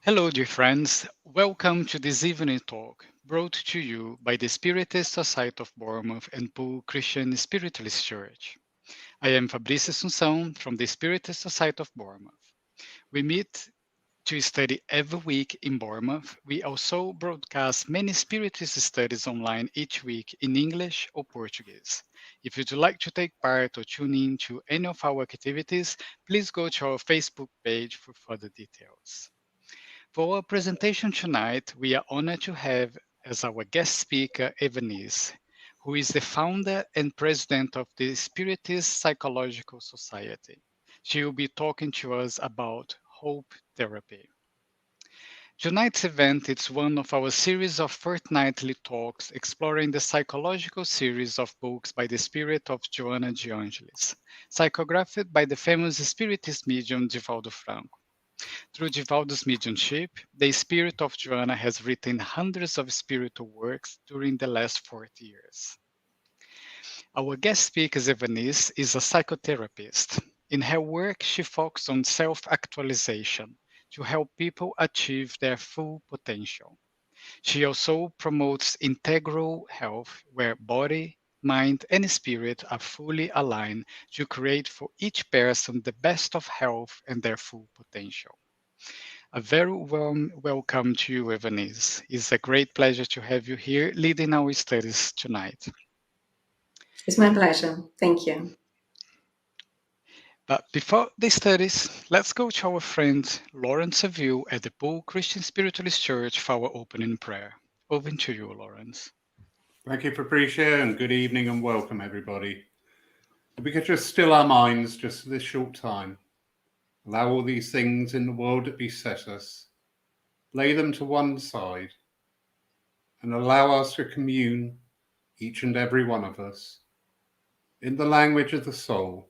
Hello, dear friends. Welcome to this evening talk brought to you by the Spiritist Society of Bournemouth and Poole Christian Spiritualist Church. I am Fabrice Assunção from the Spiritist Society of Bournemouth. We meet to study every week in Bournemouth. We also broadcast many Spiritist studies online each week in English or Portuguese. If you'd like to take part or tune in to any of our activities, please go to our Facebook page for further details. For our presentation tonight, we are honored to have as our guest speaker Evanise, who is the founder and president of the Spiritist Psychological Society. She will be talking to us about hope therapy. Tonight's event is one of our series of fortnightly talks exploring the psychological series of books by the spirit of Joana de Angelis, psychographed by the famous Spiritist medium Divaldo Franco. Through Divaldo's mediumship, the spirit of Joana has written hundreds of spiritual works during the last 40 years. Our guest speaker, Evanise, is a psychotherapist. In her work, she focuses on self-actualization to help people achieve their full potential. She also promotes integral health, where body, mind, and spirit are fully aligned to create for each person the best of health and their full potential. A very warm welcome to you, Evanise. It's a great pleasure to have you here leading our studies tonight. It's my pleasure. Thank you. But before the studies, let's go to our friend Lawrence Seville at the Poole Christian Spiritualist Church for our opening prayer. Over to you, Lawrence. Thank you, Fabricia, and good evening and welcome, everybody. If we could just still our minds just for this short time, allow all these things in the world that beset us, lay them to one side, and allow us to commune, each and every one of us, in the language of the soul.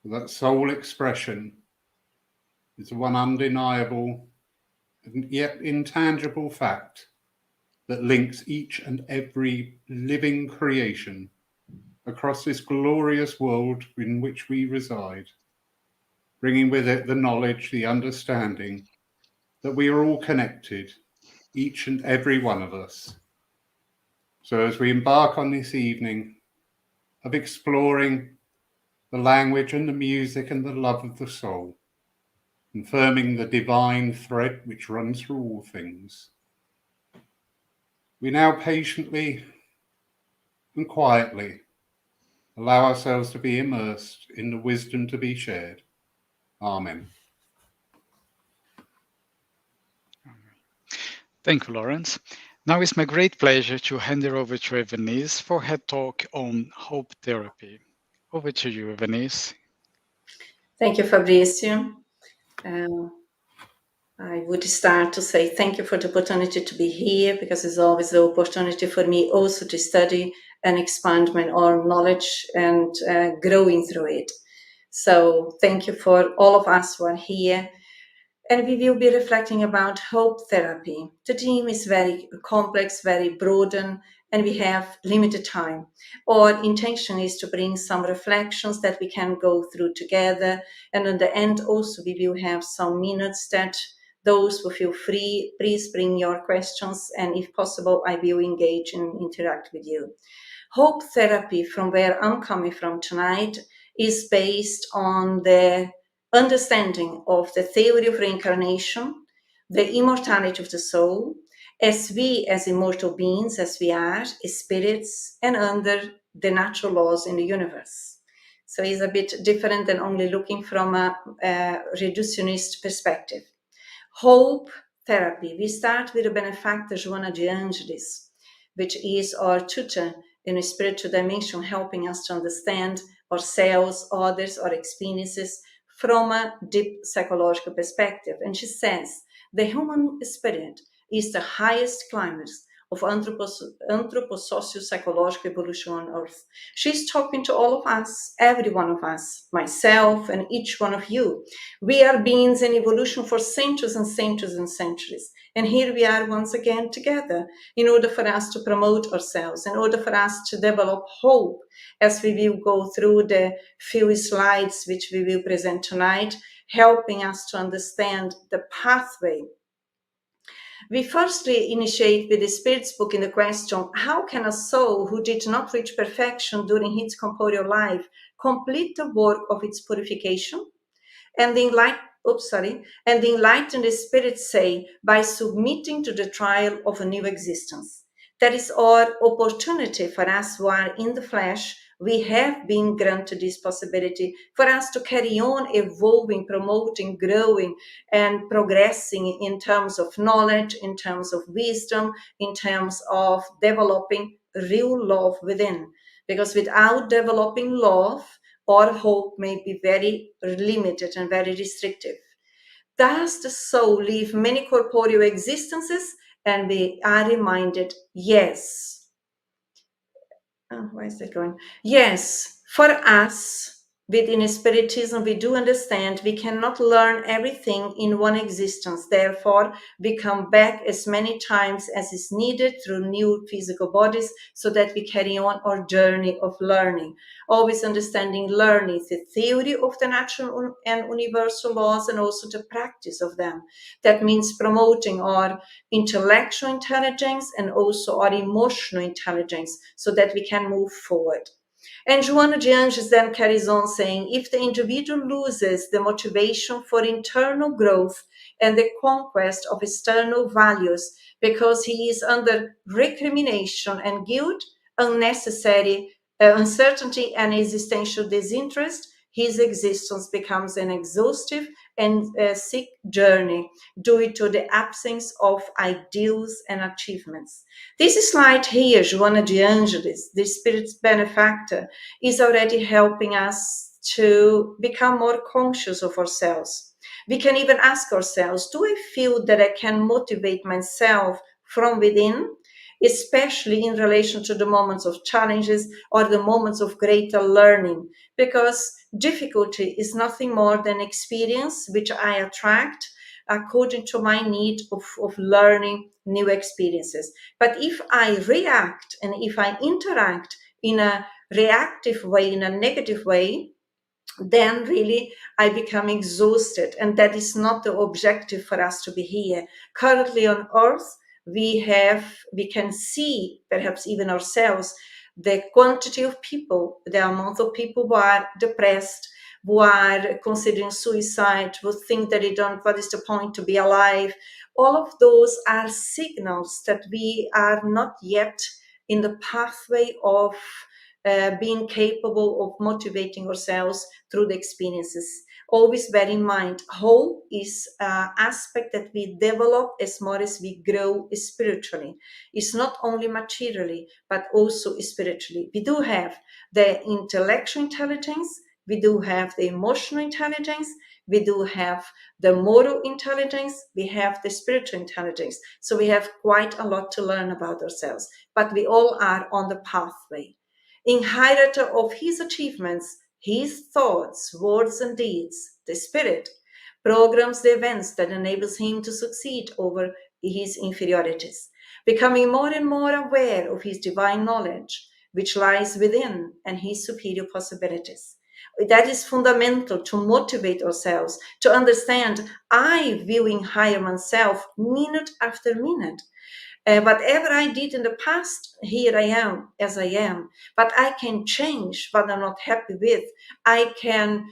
That soul expression is the one undeniable and yet intangible fact that links each and every living creation across this glorious world in which we reside, bringing with it the knowledge, the understanding that we are all connected, each and every one of us. So as we embark on this evening of exploring the language and the music and the love of the soul, confirming the divine thread which runs through all things, we now patiently and quietly allow ourselves to be immersed in the wisdom to be shared. Amen. Thank you, Lawrence. Now it's my great pleasure to hand it over to Evanise for her talk on hope therapy. Over to you, Evanise. Thank you, Fabrizio. I would start to say thank you for the opportunity to be here, because it's always the opportunity for me also to study and expand my own knowledge and growing through it. So thank you for all of us who are here. And we will be reflecting about hope therapy. The theme is very complex, very broad, and we have limited time. Our intention is to bring some reflections that we can go through together. And in the end, also, we will have some minutes that those who feel free, please bring your questions. And if possible, I will engage and interact with you. Hope therapy, from where I'm coming from tonight, is based on the understanding of the theory of reincarnation, the immortality of the soul, as we, as immortal beings, as we are, as spirits, and under the natural laws in the universe. So it's a bit different than only looking from a reductionist perspective. Hope therapy. We start with the benefactor Joana de Angelis, which is our tutor in a spiritual dimension, helping us to understand ourselves, others, our experiences from a deep psychological perspective. And she says the human spirit is the highest climax of anthroposocial-psychological evolution on Earth. She's talking to all of us, every one of us, myself and each one of you. We are beings in evolution for centuries and centuries and centuries. And here we are once again together in order for us to promote ourselves, in order for us to develop hope, as we will go through the few slides which we will present tonight. helping us to understand the pathway. We firstly initiate with the Spirit's book in the question, how can a soul who did not reach perfection during its corporeal life complete the work of its purification? And the enlightened spirits say, by submitting to the trial of a new existence. That is our opportunity for us who are in the flesh. We have been granted this possibility for us to carry on evolving, promoting, growing, and progressing in terms of knowledge, in terms of wisdom, in terms of developing real love within. Because without developing love, our hope may be very limited and very restrictive. Does the soul live many corporeal existences? And we are reminded, yes. Where is that going? Yes, for us, within Spiritism, we do understand we cannot learn everything in one existence. Therefore, we come back as many times as is needed through new physical bodies so that we carry on our journey of learning. Always understanding learning, the theory of the natural and universal laws and also the practice of them. That means promoting our intellectual intelligence and also our emotional intelligence so that we can move forward. And Joana de Anjos then carries on saying, if the individual loses the motivation for internal growth and the conquest of external values because he is under recrimination and guilt, unnecessary uncertainty and existential disinterest, his existence becomes an exhaustive and sick journey due to the absence of ideals and achievements. This slide here, Joana de Angelis, the Spirit's benefactor, is already helping us to become more conscious of ourselves. We can even ask ourselves, do I feel that I can motivate myself from within, especially in relation to the moments of challenges or the moments of greater learning? Because difficulty is nothing more than experience which I attract according to my need of learning new experiences. But if I react and if I interact in a reactive way, in a negative way, then really I become exhausted. And that is not the objective for us to be here. Currently on earth, we can see, perhaps even ourselves, the quantity of people, the amount of people who are depressed, who are considering suicide, who think that what is the point to be alive? All of those are signals that we are not yet in the pathway of being capable of motivating ourselves through the experiences. Always bear in mind, hope is an aspect that we develop as more as we grow spiritually. It's not only materially, but also spiritually. We do have the intellectual intelligence, we do have the emotional intelligence, we do have the moral intelligence, we have the spiritual intelligence. So we have quite a lot to learn about ourselves, but we all are on the pathway. In hierarchy of his achievements, his thoughts, words, and deeds, the Spirit programs the events that enables him to succeed over his inferiorities, becoming more and more aware of his divine knowledge, which lies within, and his superior possibilities. That is fundamental to motivate ourselves, to understand I viewing higher myself minute after minute. Whatever I did in the past, here I am as I am. But I can change what I'm not happy with. I can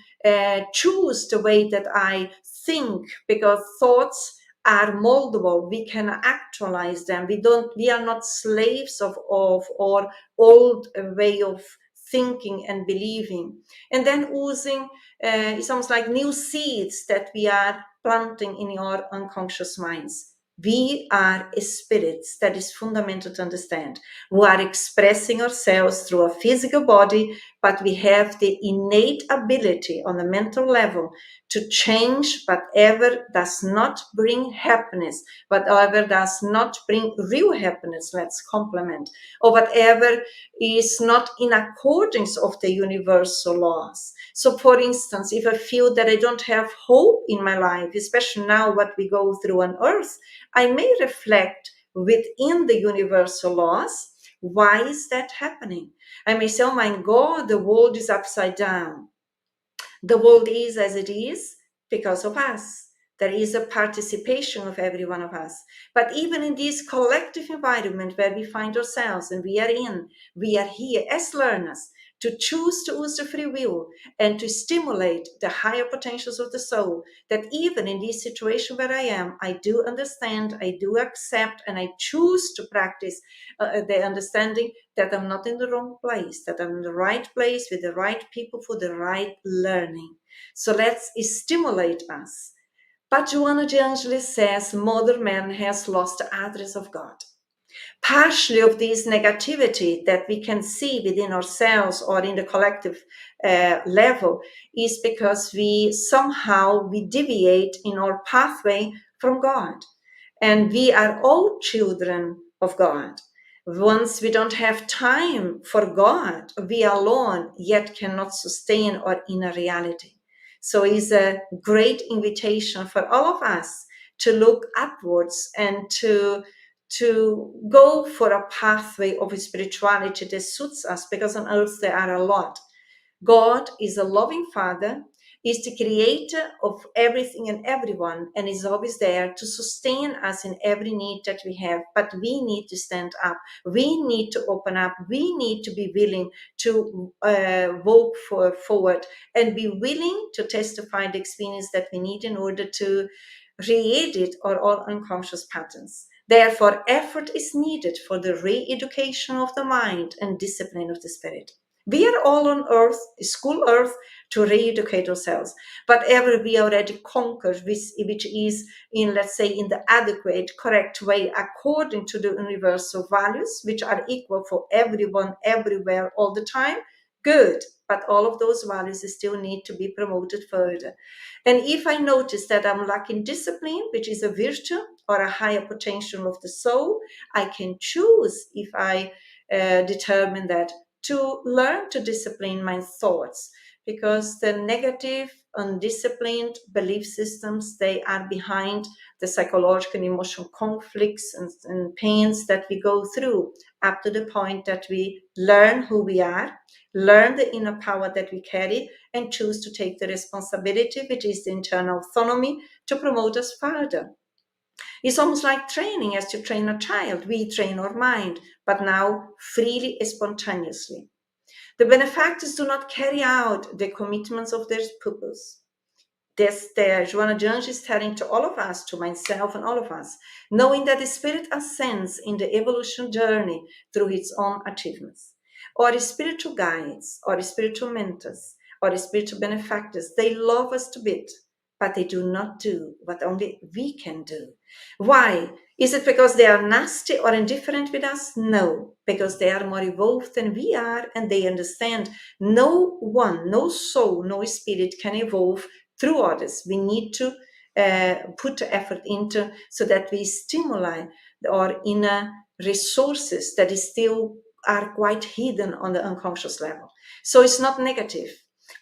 choose the way that I think, because thoughts are moldable. We can actualize them. We are not slaves of our old way of thinking and believing. And then using it's almost like new seeds that we are planting in our unconscious minds. We are spirits, that is fundamental to understand. We are expressing ourselves through a physical body, but we have the innate ability on the mental level to change whatever does not bring happiness, whatever does not bring real happiness, let's complement, or whatever is not in accordance of the universal laws. So for instance, if I feel that I don't have hope in my life, especially now what we go through on earth, I may reflect within the universal laws. Why is that happening? I may say, oh my God, the world is upside down. The world is as it is because of us. There is a participation of every one of us. But even in this collective environment where we find ourselves and we are here as learners to choose to use the free will and to stimulate the higher potentials of the soul, that even in this situation where I am, I do understand, I do accept, and I choose to practice the understanding that I'm not in the wrong place, that I'm in the right place with the right people for the right learning. So let's stimulate us. But Joanna de Angelis says modern man has lost the address of God. Partially of this negativity that we can see within ourselves or in the collective level is because we deviate in our pathway from God. And we are all children of God. Once we don't have time for God, we alone yet cannot sustain our inner reality. So it's a great invitation for all of us to look upwards and to go for a pathway of spirituality that suits us, because on earth there are a lot. God is a loving Father, is the creator of everything and everyone, and is always there to sustain us in every need that we have. But we need to stand up. We need to open up. We need to be willing to walk forward and be willing to testify the experience that we need in order to re-edit our all unconscious patterns. Therefore, effort is needed for the re-education of the mind and discipline of the spirit. We are all on earth, school earth, to re-educate ourselves. Whatever we already conquered, which is in, let's say, in the adequate, correct way, according to the universal values, which are equal for everyone, everywhere, all the time, good. But all of those values still need to be promoted further. And if I notice that I'm lacking discipline, which is a virtue or a higher potential of the soul, I can choose, if I determine that, to learn to discipline my thoughts, because the negative, undisciplined belief systems, they are behind the psychological and emotional conflicts and pains that we go through, up to the point that we learn who we are, learn the inner power that we carry, and choose to take the responsibility, which is the internal autonomy, to promote us further. It's almost like training as you train a child. We train our mind, but now freely and spontaneously. The benefactors do not carry out the commitments of their purpose. This, Joanna de Angelis is telling to all of us, to myself and all of us, knowing that the spirit ascends in the evolution journey through its own achievements. Or spiritual guides, or spiritual mentors, or spiritual benefactors, they love us to bits, but they do not do what only we can do. Why? Is it because they are nasty or indifferent with us? No, because they are more evolved than we are, and they understand no one, no soul, no spirit can evolve through others. We need to put effort into so that we stimulate our inner resources that is still are quite hidden on the unconscious level. So it's not negative.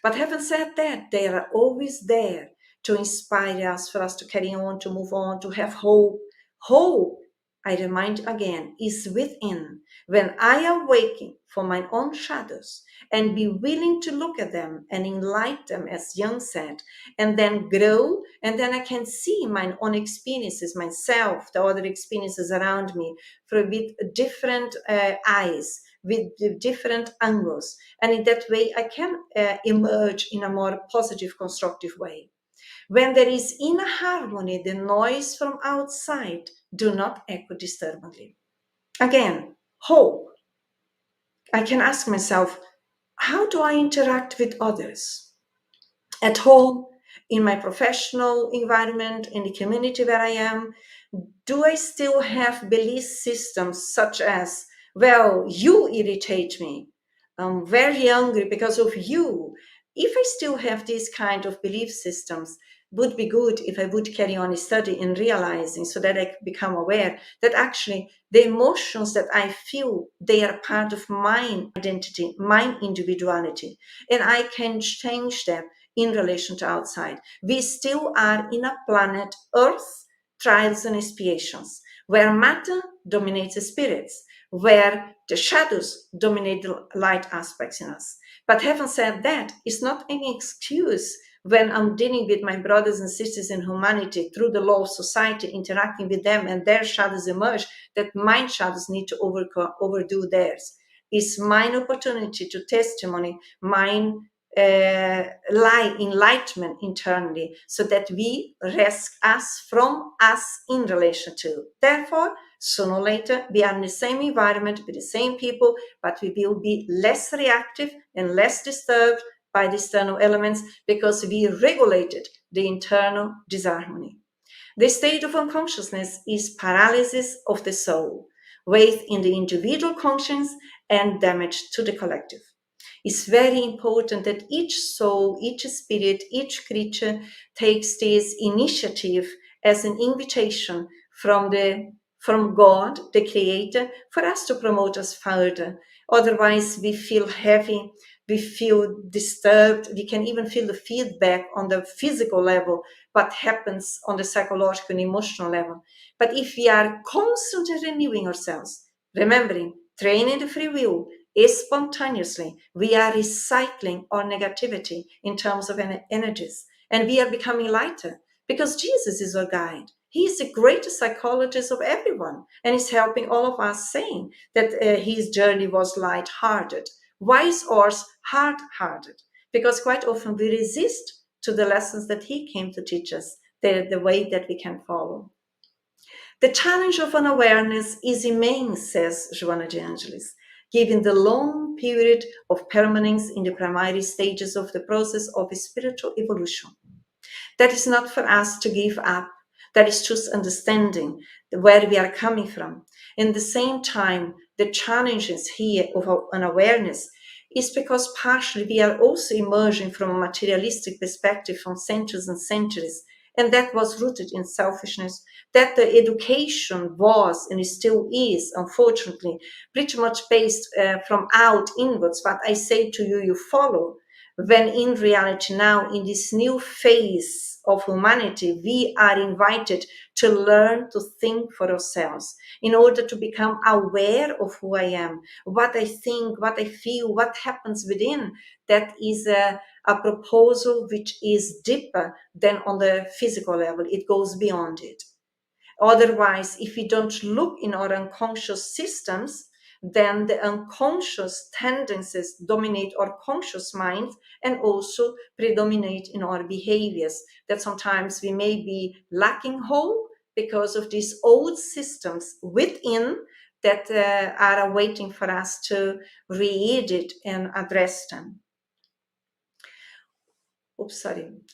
But having said that, they are always there to inspire us, for us to carry on, to move on, to have hope. Hope, I remind again, is within. When I awaken from my own shadows and be willing to look at them and enlighten them, as Jung said, and then grow, and then I can see my own experiences, myself, the other experiences around me, with different eyes, with different angles. And in that way, I can emerge in a more positive, constructive way. When there is inner harmony, the noise from outside do not echo disturbingly. Again, hope. I can ask myself, how do I interact with others? At home, in my professional environment, in the community where I am, do I still have belief systems such as, well, you irritate me, I'm very angry because of you? If I still have these kind of belief systems, would be good if I would carry on studying and realizing, so that I become aware that actually the emotions that I feel, they are part of my identity, my individuality, and I can change them in relation to outside. We still are in a planet Earth, trials and expiations, where matter dominates the spirits, where the shadows dominate the light aspects in us. But having said that, it's not any excuse when I'm dealing with my brothers and sisters in humanity through the law of society, interacting with them, and their shadows emerge, that my shadows need to overdo theirs. It's mine opportunity to testimony, mine enlightenment internally, so that we rescue us from us in relation to. Therefore, sooner or later, we are in the same environment with the same people, but we will be less reactive and less disturbed by the external elements because we regulated the internal disharmony. The state of unconsciousness is paralysis of the soul, weight in the individual conscience and damage to the collective. It's very important that each soul, each spirit, each creature takes this initiative as an invitation from God, the Creator, for us to promote us further. Otherwise, we feel heavy, we feel disturbed, we can even feel the feedback on the physical level, what happens on the psychological and emotional level. But if we are constantly renewing ourselves, remembering, training the free will, is spontaneously, we are recycling our negativity in terms of energies, and we are becoming lighter because Jesus is our guide. He is the greatest psychologist of everyone, and is helping all of us, saying that his journey was light-hearted. Why is ours hard-hearted? Because quite often we resist to the lessons that he came to teach us, the way that we can follow. The challenge of unawareness is immense, says Joanna de Angelis, given the long period of permanence in the primary stages of the process of spiritual evolution. That is not for us to give up. That is just understanding where we are coming from. In the same time, the challenges here of unawareness is because partially we are also emerging from a materialistic perspective from centuries and centuries, and that was rooted in selfishness, that the education was and still is, unfortunately, pretty much based from out inwards. What I say to you, you follow. When in reality now, in this new phase of humanity, we are invited to learn to think for ourselves in order to become aware of who I am, what I think, what I feel, what happens within. That is a proposal which is deeper than on the physical level. It goes beyond it. Otherwise, if we don't look in our unconscious systems, then the unconscious tendencies dominate our conscious mind and also predominate in our behaviors. That sometimes we may be lacking hope because of these old systems within that are waiting for us to read it and address them.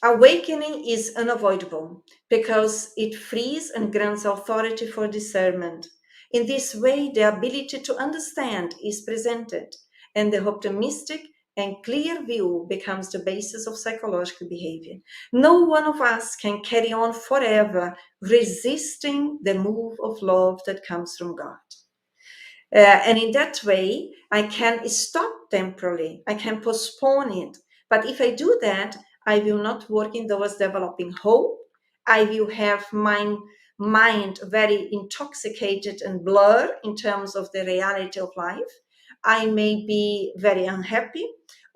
Awakening is unavoidable because it frees and grants authority for discernment. In this way, the ability to understand is presented, and the optimistic and clear view becomes the basis of psychological behavior. No one of us can carry on forever resisting the move of love that comes from God. And in that way, I can stop temporarily, I can postpone it. But if I do that, I will not work in towards developing hope. I will have my mind very intoxicated and blurred in terms of the reality of life. I may be very unhappy,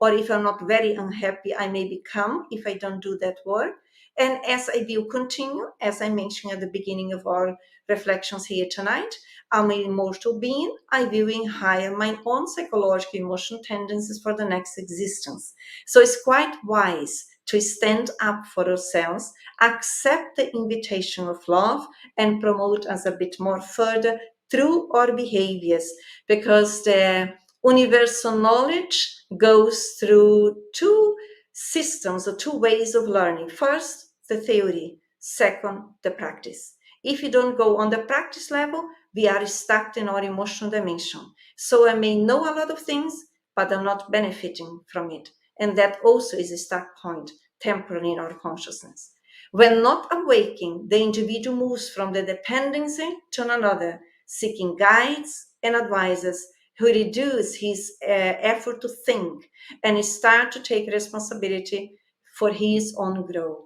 or if I'm not very unhappy, I may become if I don't do that work. And as I will continue, as I mentioned at the beginning of our reflections here tonight, I'm an immortal being. I will inhire my own psychological emotional tendencies for the next existence. So it's quite wise to stand up for ourselves, accept the invitation of love, and promote us a bit more further through our behaviors, because the universal knowledge goes through two systems or two ways of learning. First, the theory. Second, the practice. If you don't go on the practice level, we are stuck in our emotional dimension. So I may know a lot of things, but I'm not benefiting from it. And that also is a stuck point temporarily in our consciousness. When not awaking, the individual moves from the dependency to another, seeking guides and advisors who reduce his effort to think and start to take responsibility for his own growth.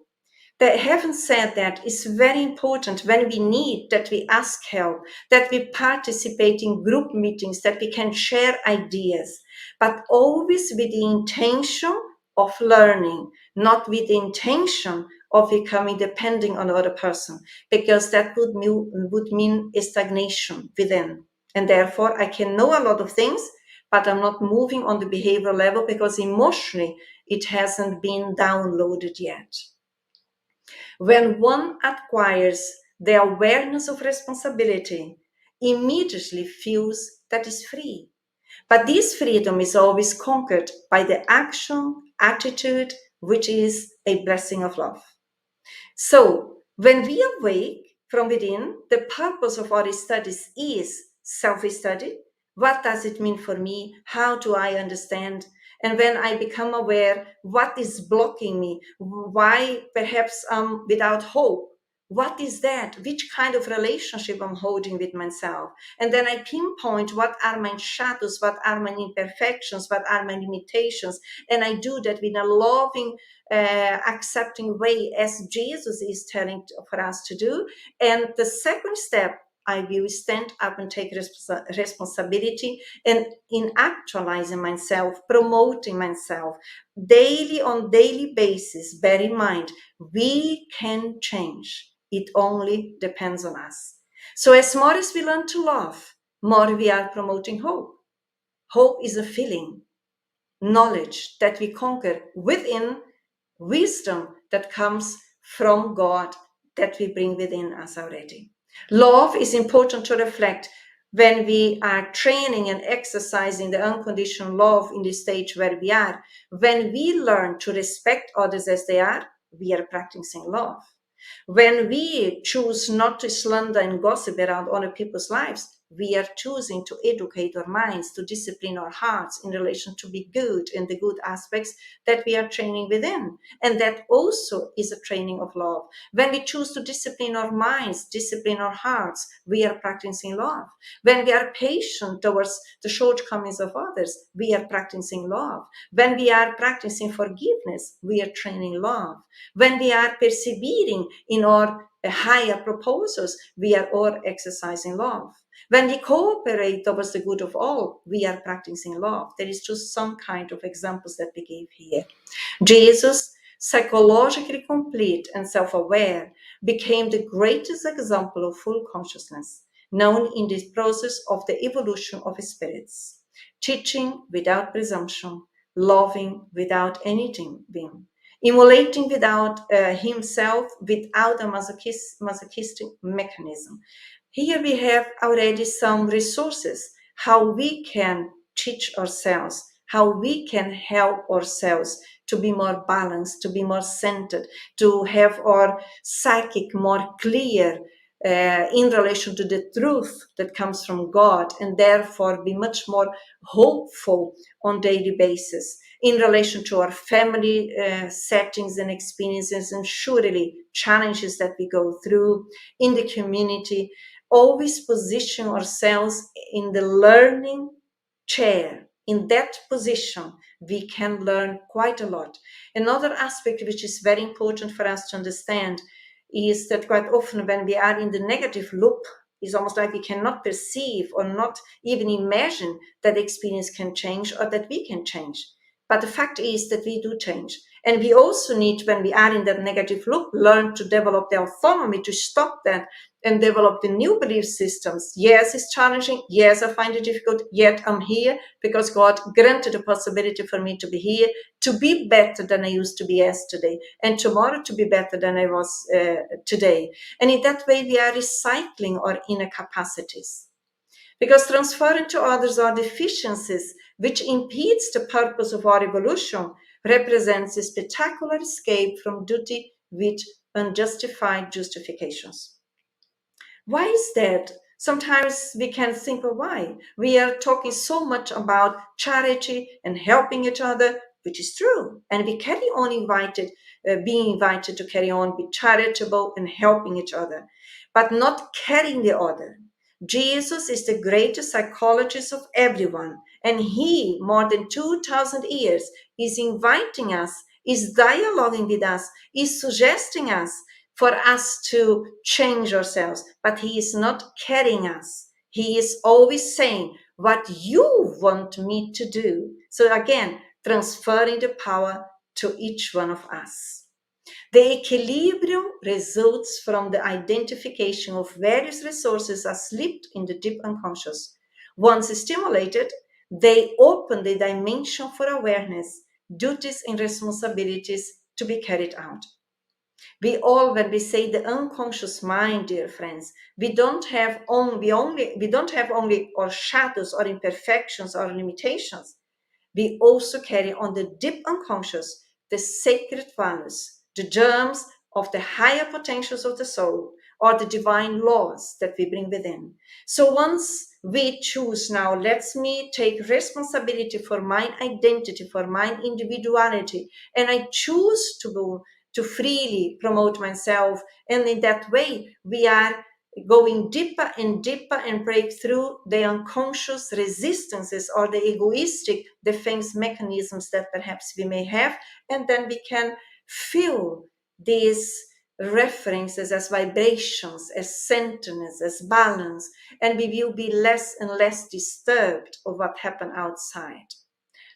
That having said that, it's very important when we need that we ask help, that we participate in group meetings, that we can share ideas, but always with the intention of learning, not with the intention of becoming depending on other person, because that would mean a stagnation within. And therefore, I can know a lot of things, but I'm not moving on the behavioral level because emotionally it hasn't been downloaded yet. When one acquires the awareness of responsibility, immediately feels that is free. But this freedom is always conquered by the action, attitude, which is a blessing of love. So, when we awake from within, the purpose of our studies is self-study. What does it mean for me? How do I understand? And when I become aware, what is blocking me? Why perhaps I'm without hope? What is that? Which kind of relationship I'm holding with myself? And then I pinpoint what are my shadows, what are my imperfections, what are my limitations. And I do that with a loving, accepting way, as Jesus is telling for us to do. And the second step, I will stand up and take responsibility, and in actualizing myself, promoting myself daily on daily basis. Bear in mind, we can change. It only depends on us. So as more as we learn to love, more we are promoting hope. Hope is a feeling, knowledge that we conquer within, wisdom that comes from God that we bring within us already. Love is important to reflect when we are training and exercising the unconditional love in the stage where we are. When we learn to respect others as they are, we are practicing love. When we choose not to slander and gossip around other people's lives, we are choosing to educate our minds, to discipline our hearts in relation to be good and the good aspects that we are training within. And that also is a training of love. When we choose to discipline our minds, discipline our hearts, we are practicing love. When we are patient towards the shortcomings of others, we are practicing love. When we are practicing forgiveness, we are training love. When we are persevering in our higher proposals, we are all exercising love. When we cooperate towards the good of all, we are practicing love. There is just some kind of examples that we gave here. Jesus, psychologically complete and self-aware, became the greatest example of full consciousness, known in this process of the evolution of spirits, teaching without presumption, loving without anything, emulating without himself, without a masochistic mechanism. Here we have already some resources, how we can teach ourselves, how we can help ourselves to be more balanced, to be more centered, to have our psychic more clear in relation to the truth that comes from God, and therefore be much more hopeful on daily basis in relation to our family settings and experiences, and surely challenges that we go through in the community. Always position ourselves in the learning chair. In that position, we can learn quite a lot. Another aspect which is very important for us to understand is that quite often when we are in the negative loop, it's almost like we cannot perceive or not even imagine that experience can change or that we can change. But the fact is that we do change. And we also need, when we are in that negative loop, learn to develop the autonomy to stop that and develop the new belief systems. Yes, it's challenging. Yes, I find it difficult. Yet I'm here because God granted the possibility for me to be here, to be better than I used to be yesterday, and tomorrow to be better than I was today. And in that way, we are recycling our inner capacities. Because transferring to others our deficiencies, which impedes the purpose of our evolution, represents a spectacular escape from duty with unjustified justifications. Why is that? Sometimes we can think of why. We are talking so much about charity and helping each other, which is true. And we carry on being invited to carry on, be charitable and helping each other, but not carrying the other. Jesus is the greatest psychologist of everyone, and he, more than 2,000 years, is inviting us, is dialoguing with us, is suggesting us for us to change ourselves, but he is not carrying us. He is always saying, what you want me to do. So again, transferring the power to each one of us. The equilibrium results from the identification of various resources asleep in the deep unconscious. Once stimulated, they open the dimension for awareness, duties and responsibilities to be carried out. When we say the unconscious mind, dear friends, we don't have only our shadows or imperfections or limitations. We also carry on the deep unconscious the sacred values, the germs of the higher potentials of the soul, or the divine laws that we bring within. So once we choose now, let me take responsibility for my identity, for my individuality, and I choose to freely promote myself. And in that way, we are going deeper and deeper and break through the unconscious resistances or the egoistic defense mechanisms that perhaps we may have. And then we can feel these references as vibrations, as centeredness, as balance, and we will be less and less disturbed of what happened outside.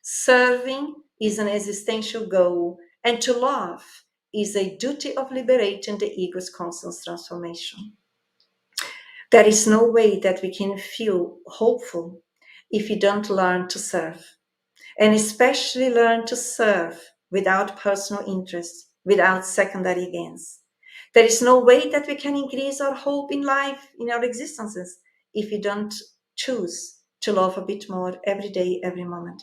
Serving is an existential goal, and to love is a duty of liberating the ego's constant transformation. There is no way that we can feel hopeful if we don't learn to serve, and especially learn to serve without personal interest, without secondary gains. There is no way that we can increase our hope in life, in our existences, if we don't choose to love a bit more every day, every moment.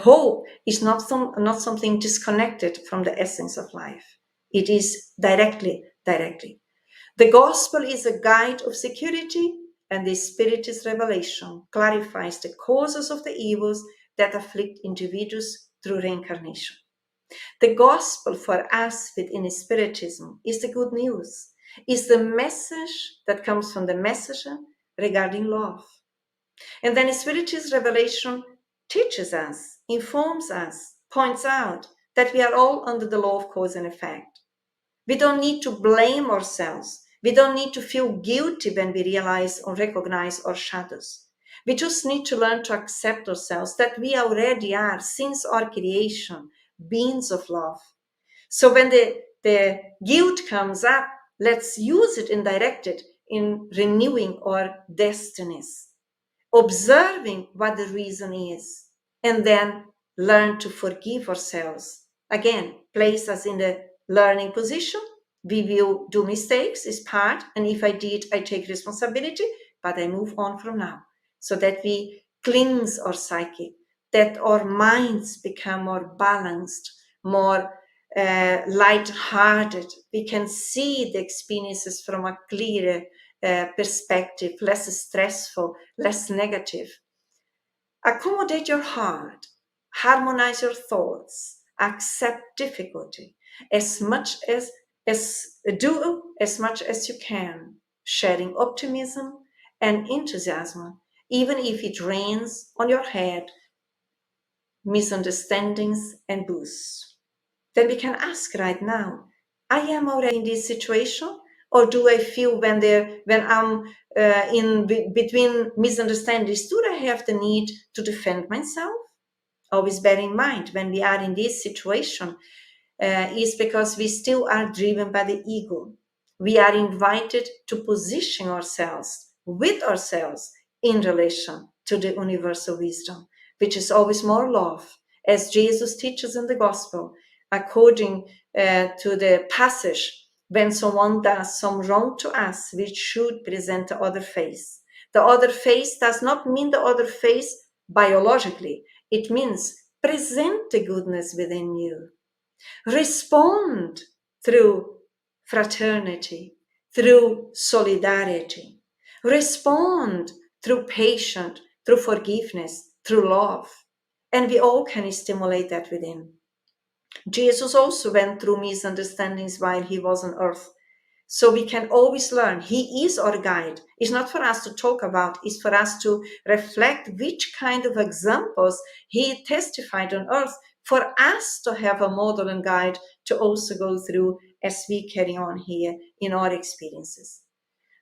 Hope is not something disconnected from the essence of life. It is directly. The gospel is a guide of security, and the Spiritist revelation clarifies the causes of the evils that afflict individuals through reincarnation. The gospel for us within Spiritism is the good news, is the message that comes from the messenger regarding love. And then Spiritist revelation teaches us, informs us, points out that we are all under the law of cause and effect. We don't need to blame ourselves. We don't need to feel guilty when we realize or recognize our shadows. We just need to learn to accept ourselves, that we already are, since our creation, beings of love. So when the guilt comes up, let's use it and direct it in renewing our destinies, observing what the reason is, and then learn to forgive ourselves. Again, place us in the learning position. We will do mistakes, is part, and if I did, I take responsibility, but I move on from now, so that we cleanse our psyche, that our minds become more balanced, more light-hearted. We can see the experiences from a clearer perspective, less stressful, less negative. Accommodate your heart, harmonize your thoughts, accept difficulty as much as you can, sharing optimism and enthusiasm, even if it rains on your head, misunderstandings and boosts. Then we can ask right now, I am already in this situation, or do I feel when I'm between misunderstandings, do I have the need to defend myself? Always bear in mind, when we are in this situation, is because we still are driven by the ego. We are invited to position ourselves with ourselves in relation to the universal wisdom, which is always more love, as Jesus teaches in the gospel, according to the passage, when someone does some wrong to us, we should present the other face. The other face does not mean the other face biologically. It means present the goodness within you. Respond through fraternity, through solidarity. Respond through patience, through forgiveness, through love. And we all can stimulate that within. Jesus also went through misunderstandings while he was on earth. So we can always learn. He is our guide. It's not for us to talk about, it's for us to reflect which kind of examples he testified on earth, for us to have a model and guide to also go through as we carry on here in our experiences.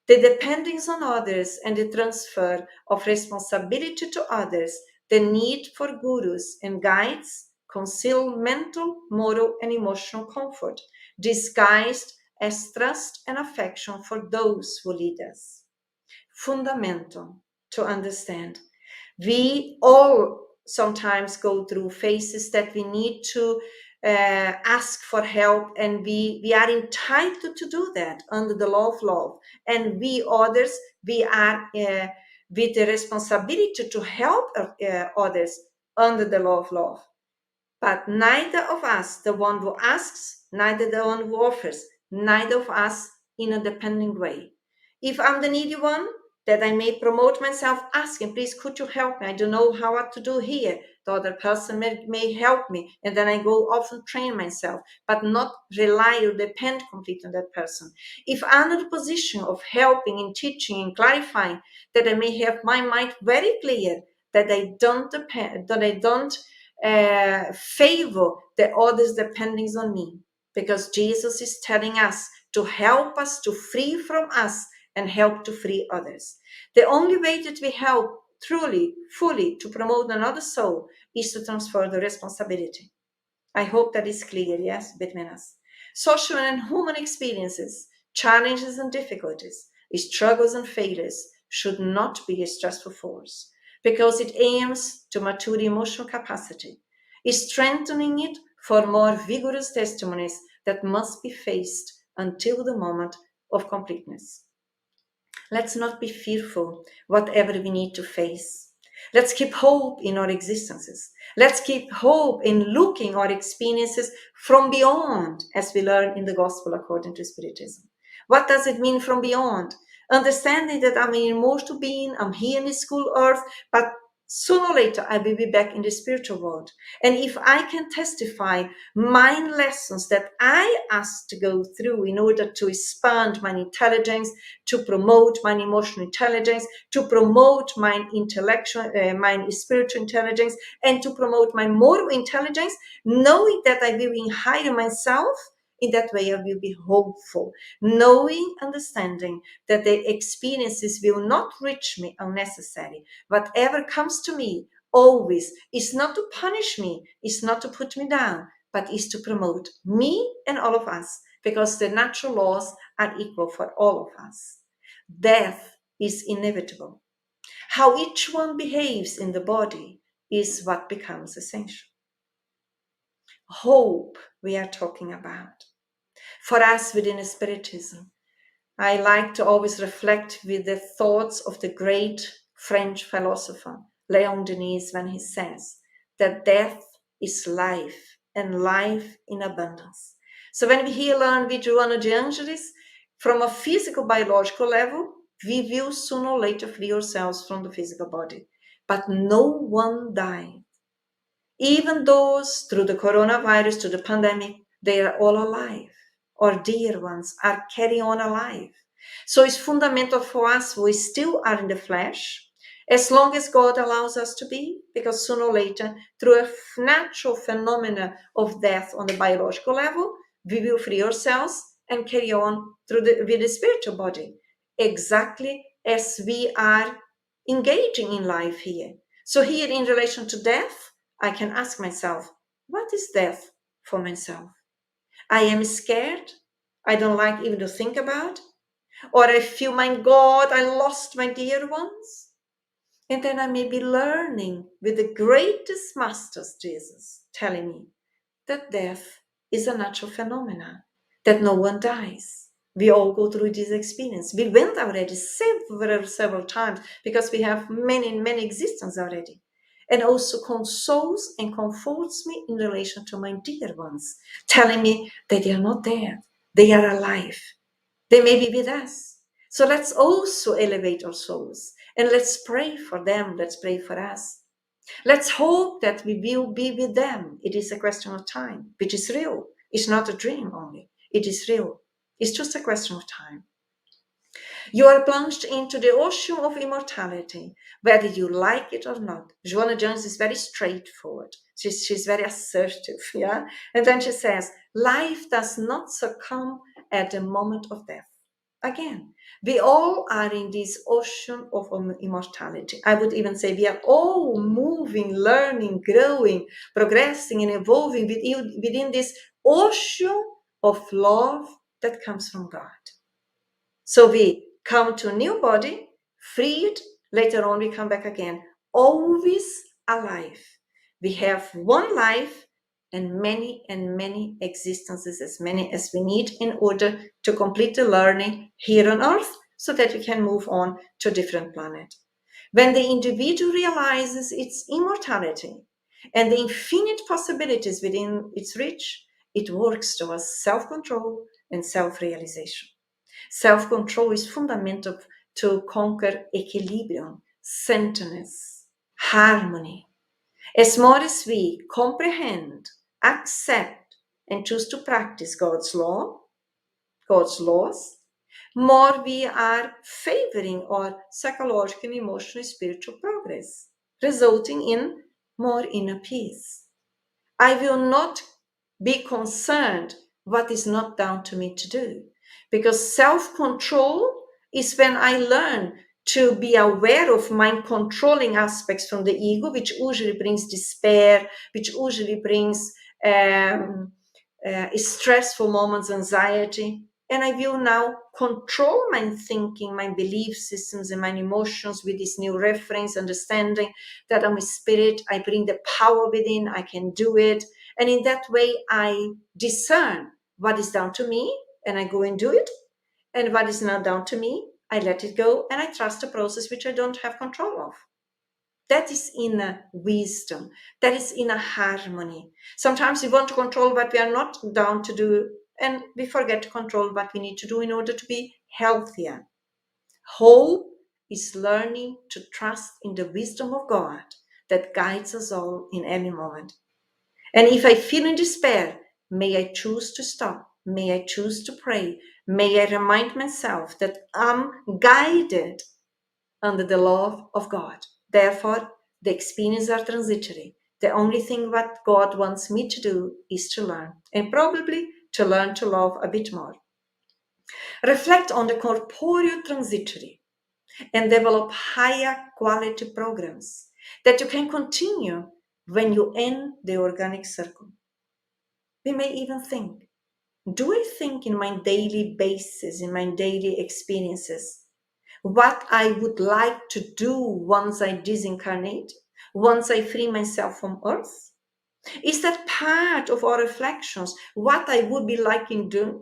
The dependence on others and the transfer of responsibility to others, the need for gurus and guides conceal mental, moral, and emotional comfort, disguised as trust and affection for those who lead us. Fundamental to understand. We all sometimes go through phases that we need to ask for help, and we are entitled to do that under the law of love. And we others, we are with the responsibility to help others under the law of love. But neither of us, the one who asks, neither the one who offers, neither of us in a depending way. If I'm the needy one, that I may promote myself asking, please, could you help me? I don't know what to do here. The other person may help me. And then I go off and train myself, but not rely or depend completely on that person. If I'm in a position of helping and teaching and clarifying, that I may have my mind very clear, that I don't depend, that I don't favor the others depending on me, because Jesus is telling us to help us to free from us and help to free others. The only way that we help truly, fully to promote another soul is to transfer the responsibility. I hope that is clear, yes, between us. Social and human experiences, challenges and difficulties, struggles and failures should not be a stressful force, because it aims to mature emotional capacity, strengthening it for more vigorous testimonies that must be faced until the moment of completeness. Let's not be fearful whatever we need to face. Let's keep hope in our existences. Let's keep hope in looking our experiences from beyond, as we learn in the Gospel according to Spiritism. What does it mean from beyond? Understanding that I'm an emotional being, I'm here in this school earth, but sooner or later I will be back in the spiritual world. And if I can testify my lessons that I asked to go through in order to expand my intelligence, to promote my emotional intelligence, to promote my intellectual, my spiritual intelligence, and to promote my moral intelligence, knowing that I will inhire myself, in that way I will be hopeful, knowing, understanding that the experiences will not reach me unnecessary. Whatever comes to me always is not to punish me, is not to put me down, but is to promote me and all of us, because the natural laws are equal for all of us. Death is inevitable. How each one behaves in the body is what becomes essential. Hope we are talking about. For us within Spiritism, I like to always reflect with the thoughts of the great French philosopher Leon Denis, when he says that death is life and life in abundance. So when we here learn with Joanna de Angelis, from a physical biological level, we will sooner or later free ourselves from the physical body. But no one died. Even those through the coronavirus, through the pandemic, they are all alive. Our dear ones are carrying on alive. So it's fundamental for us, we still are in the flesh, as long as God allows us to be, because sooner or later, through a natural phenomena of death on the biological level, we will free ourselves and carry on with the spiritual body, exactly as we are engaging in life here. So here in relation to death, I can ask myself, what is death for myself? I am scared. I don't like even to think about. Or I feel, my God, I lost my dear ones. And then I may be learning with the greatest masters, Jesus, telling me that death is a natural phenomenon, that no one dies. We all go through this experience. We went already several times, because we have many existences already. And also consoles and comforts me in relation to my dear ones, telling me that they are not dead, they are alive. They may be with us. So let's also elevate our souls, and let's pray for them. Let's pray for us. Let's hope that we will be with them. It is a question of time, which is real. It's not a dream only. It is real. It's just a question of time. You are plunged into the ocean of immortality, whether you like it or not. Joanna Jones is very straightforward. She's very assertive, yeah? And then she says, life does not succumb at the moment of death. Again, we all are in this ocean of immortality. I would even say we are all moving, learning, growing, progressing, and evolving within this ocean of love that comes from God. So we come to a new body, freed, later on we come back again, always alive. We have one life and many existences, as many as we need in order to complete the learning here on Earth so that we can move on to a different planet. When the individual realizes its immortality and the infinite possibilities within its reach, it works towards self-control and self-realization. Self-control is fundamental to conquer equilibrium, centeredness, harmony. As more as we comprehend, accept, and choose to practice God's laws, more we are favoring our psychological, emotional, spiritual progress, resulting in more inner peace. I will not be concerned what is not down to me to do, because self-control is when I learn to be aware of mind controlling aspects from the ego, which usually brings despair, which usually brings stressful moments, anxiety. And I will now control my thinking, my belief systems, and my emotions with this new reference, understanding that I'm a spirit, I bring the power within, I can do it. And in that way, I discern what is down to me, and I go and do it. And what is not down to me, I let it go, and I trust the process which I don't have control of. That is inner wisdom. That is inner harmony. Sometimes we want to control what we are not down to do, and we forget to control what we need to do in order to be healthier. Hope is learning to trust in the wisdom of God that guides us all in any moment. And if I feel in despair, may I choose to stop. May I choose to pray. May I remind myself that I'm guided under the love of God. Therefore, the experiences are transitory. The only thing what God wants me to do is to learn, and probably to learn to love a bit more. Reflect on the corporeal transitory and develop higher quality programs that you can continue when you end the organic circle. We may even think, do I think in my daily basis, in my daily experiences, what I would like to do once I disincarnate, once I free myself from earth? Is that part of our reflections, what I would be liking doing?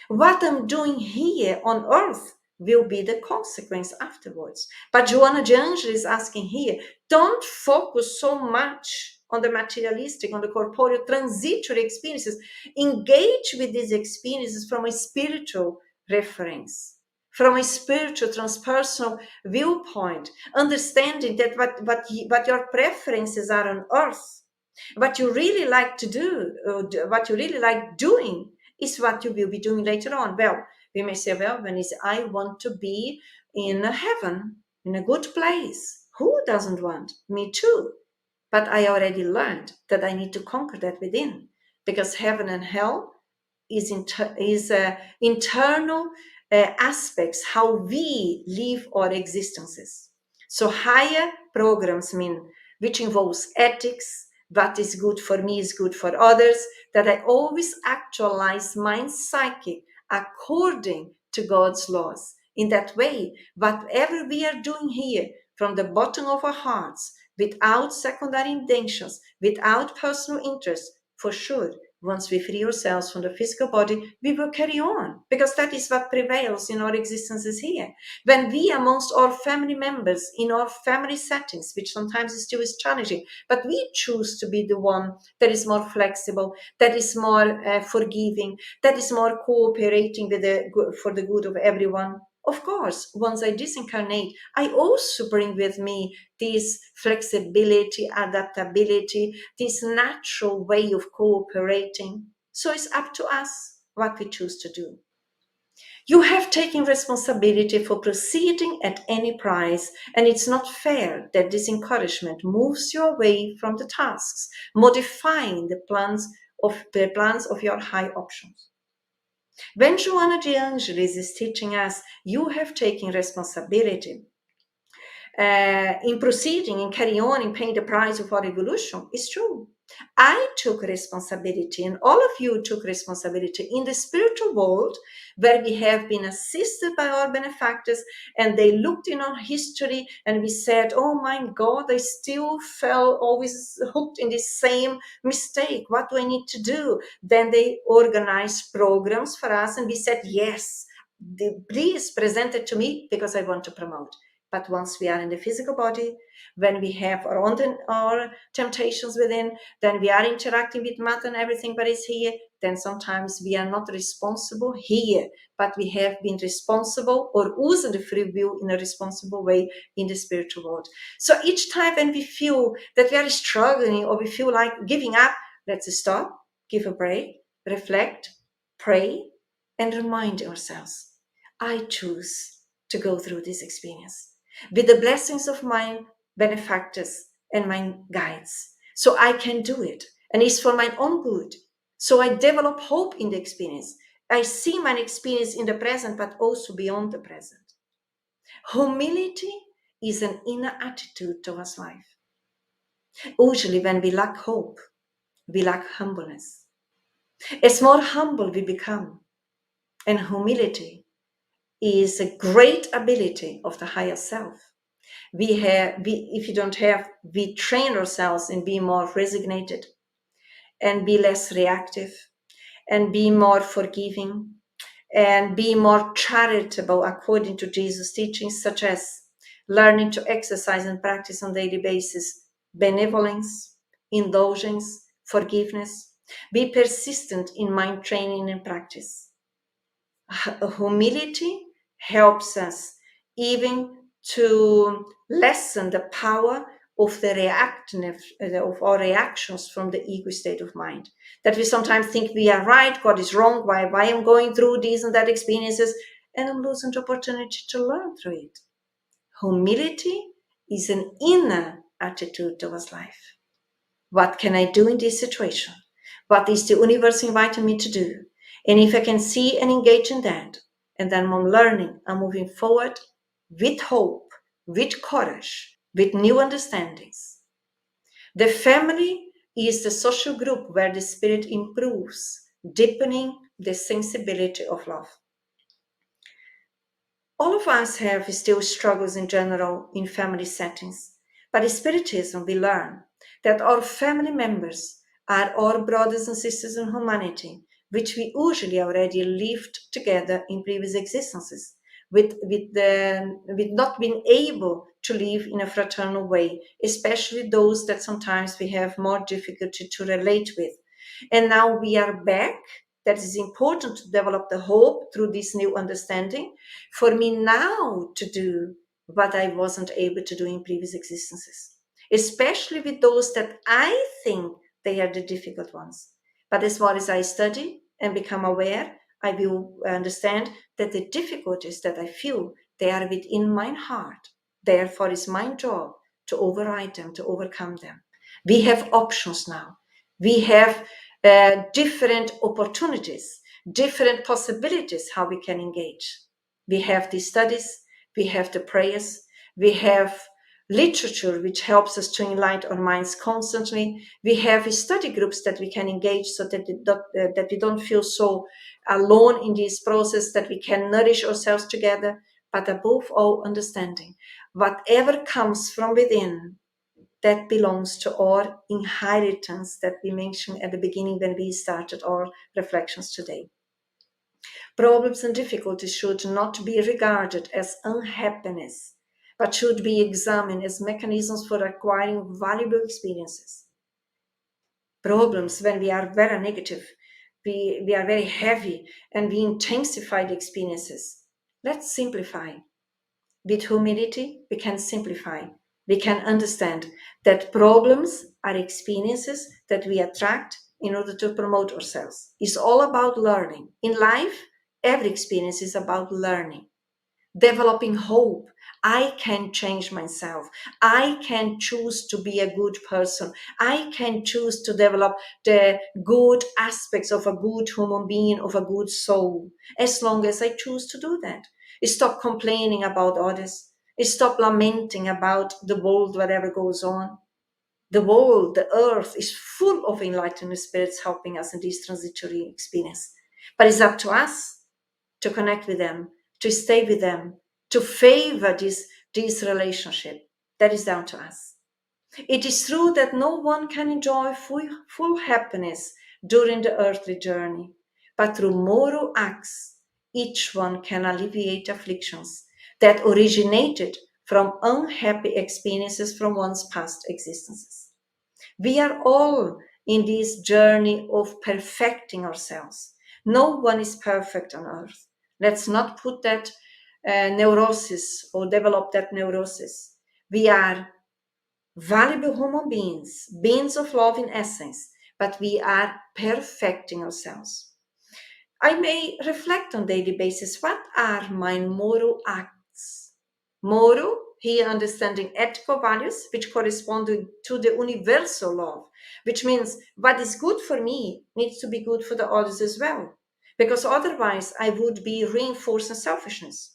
What I'm doing here on earth will be the consequence afterwards. But Joanna de Angel is asking here, don't focus so much on the materialistic, on the corporeal, transitory experiences. Engage with these experiences from a spiritual reference, from a spiritual, transpersonal viewpoint, understanding that what your preferences are on earth, what you really like to do, what you really like doing, is what you will be doing later on. Well, we may say, well, Evanise, I want to be in heaven, in a good place. Who doesn't want? Me too. But I already learned that I need to conquer that within, because heaven and hell is internal aspects, how we live our existences. So higher programs mean, which involves ethics, what is good for me is good for others, that I always actualize my psyche according to God's laws. In that way, whatever we are doing here, from the bottom of our hearts, without secondary intentions, without personal interest, for sure, once we free ourselves from the physical body, we will carry on, because that is what prevails in our existences here. When we, amongst our family members, in our family settings, which sometimes still is challenging, but we choose to be the one that is more flexible, that is more forgiving, that is more cooperating with for the good of everyone. Of course, once I disincarnate, I also bring with me this flexibility, adaptability, this natural way of cooperating. So it's up to us what we choose to do. You have taken responsibility for proceeding at any price, and it's not fair that this encouragement moves you away from the tasks, modifying the plans of your high options. When Joanna de Angelis is teaching us, you have taken responsibility in proceeding and carry on and paying the price of our evolution, it's true. I took responsibility, and all of you took responsibility in the spiritual world, where we have been assisted by our benefactors, and they looked in our history, and we said, oh my God, I still fell always hooked in the same mistake. What do I need to do? Then they organized programs for us, and we said, yes, please present it to me because I want to promote. But once we are in the physical body, when we have our temptations within, then we are interacting with matter and everything but is here, then sometimes we are not responsible here, but we have been responsible or using the free will in a responsible way in the spiritual world. So each time when we feel that we are struggling or we feel like giving up, let's stop, give a break, reflect, pray, and remind ourselves, I choose to go through this experience with the blessings of my benefactors and my guides. So I can do it. And it's for my own good. So I develop hope in the experience. I see my experience in the present, but also beyond the present. Humility is an inner attitude towards life. Usually when we lack hope, we lack humbleness. As more humble we become, and humility is a great ability of the higher self. If you don't have, we train ourselves in being more resignated and be less reactive and be more forgiving and be more charitable according to Jesus' teachings, such as learning to exercise and practice on a daily basis benevolence, indulgence, forgiveness. Be persistent in mind training and practice. Humility helps us even to lessen the power of the of our reactions from the ego state of mind. That we sometimes think we are right, God is wrong, why I'm going through these and that experiences, and I'm losing the opportunity to learn through it. Humility is an inner attitude towards life. What can I do in this situation? What is the universe inviting me to do? And if I can see and engage in that, and then I'm learning, I'm moving forward with hope, with courage, with new understandings. The family is the social group where the spirit improves, deepening the sensibility of love. All of us have still struggles in general in family settings, but in Spiritism we learn that our family members are our brothers and sisters in humanity, which we usually already lived together in previous existences, with not being able to live in a fraternal way, especially those that sometimes we have more difficulty to relate with. And now we are back. That is important to develop the hope through this new understanding for me now to do what I wasn't able to do in previous existences, especially with those that I think they are the difficult ones. But as far as I study and become aware, I will understand that the difficulties that I feel, they are within my heart. Therefore, it's my job to override them, to overcome them. We have options now. We have different opportunities, different possibilities how we can engage. We have the studies, we have the prayers, we have literature which helps us to enlighten our minds constantly. We have study groups that we can engage so that we don't feel so alone in this process, that we can nourish ourselves together, but above all, understanding. Whatever comes from within, that belongs to our inheritance that we mentioned at the beginning when we started our reflections today. Problems and difficulties should not be regarded as unhappiness, but should be examined as mechanisms for acquiring valuable experiences. Problems, when we are very negative, we are very heavy, and we intensify the experiences. Let's simplify. With humility, we can simplify. We can understand that problems are experiences that we attract in order to promote ourselves. It's all about learning. In life, every experience is about learning. developing hope. I can change myself. I can choose to be a good person. I can choose to develop the good aspects of a good human being, of a good soul, as long as I choose to do that. Stop complaining about others. Stop lamenting about the world, whatever goes on. The world, the earth is full of enlightened spirits helping us in this transitory experience. But it's up to us to connect with them, to stay with them, to favor this relationship. That is down to us. It is true that no one can enjoy full happiness during the earthly journey, but through moral acts, each one can alleviate afflictions that originated from unhappy experiences from one's past existences. We are all in this journey of perfecting ourselves. No one is perfect on earth. Let's not put that neurosis or develop that neurosis. We are valuable human beings, beings of love in essence, but we are perfecting ourselves. I may reflect on daily basis, what are my moral acts? Moral, here understanding ethical values, which correspond to the universal love, which means what is good for me needs to be good for the others as well, because otherwise I would be reinforcing selfishness.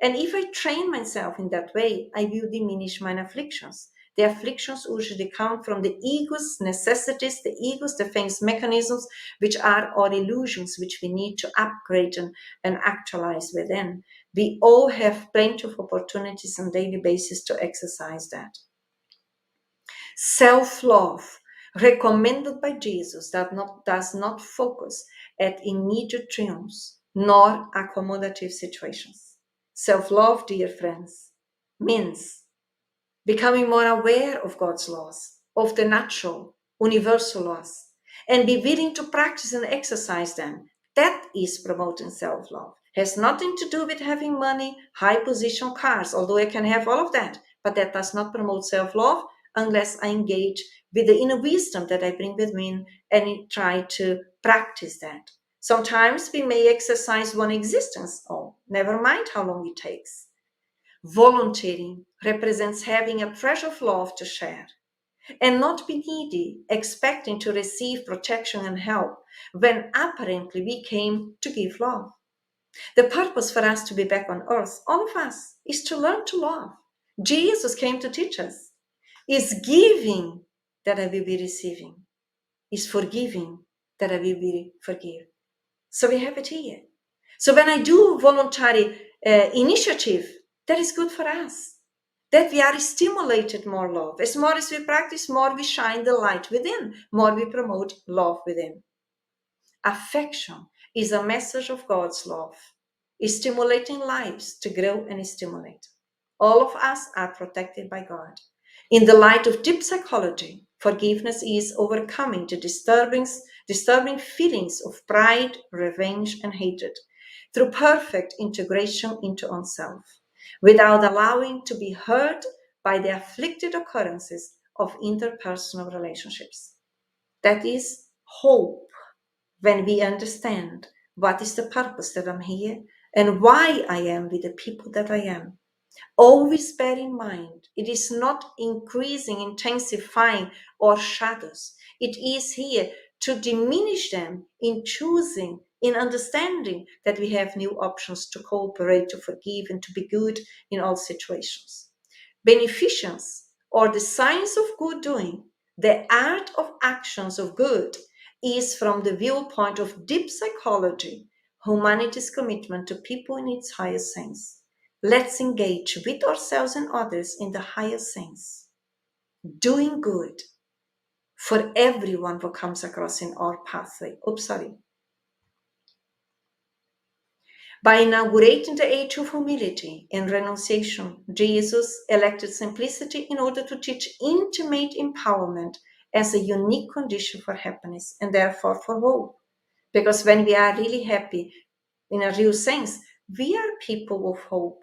And if I train myself in that way, I will diminish my afflictions. The afflictions usually come from the ego's necessities, the ego's defense mechanisms, which are our illusions, which we need to upgrade and actualize within. We all have plenty of opportunities on a daily basis to exercise that. Self-love, recommended by Jesus, does not focus at immediate triumphs nor accommodative situations. Self-love, dear friends, means becoming more aware of God's laws, of the natural, universal laws, and be willing to practice and exercise them. That is promoting self-love. Has nothing to do with having money, high position, cars, although I can have all of that, but that does not promote self-love unless I engage with the inner wisdom that I bring with me and try to practice that. Sometimes we may exercise one existence, oh, never mind how long it takes. Volunteering represents having a treasure of love to share and not be needy, expecting to receive protection and help when apparently we came to give love. The purpose for us to be back on earth, all of us, is to learn to love. Jesus came to teach us. Is giving that I will be receiving. Is forgiving that I will be forgive. So we have it here. So when I do voluntary initiative, that is good for us. That we are stimulated more love. As more as we practice, more we shine the light within, more we promote love within. Affection is a message of God's love, is stimulating lives to grow and stimulate. All of us are protected by God. In the light of deep psychology, forgiveness is overcoming the disturbing feelings of pride, revenge, and hatred through perfect integration into oneself, without allowing to be hurt by the afflicted occurrences of interpersonal relationships. That is hope, when we understand what is the purpose that I'm here and why I am with the people that I am. Always bear in mind, it is not increasing, intensifying, or shadows. It is here to diminish them in choosing, in understanding that we have new options to cooperate, to forgive, and to be good in all situations. Beneficence, or the science of good doing, the art of actions of good, is from the viewpoint of deep psychology, humanity's commitment to people in its highest sense. Let's engage with ourselves and others in the highest sense, doing good for everyone who comes across in our pathway. By inaugurating the age of humility and renunciation, Jesus elected simplicity in order to teach intimate empowerment as a unique condition for happiness and therefore for hope. Because when we are really happy, in a real sense, we are people of hope.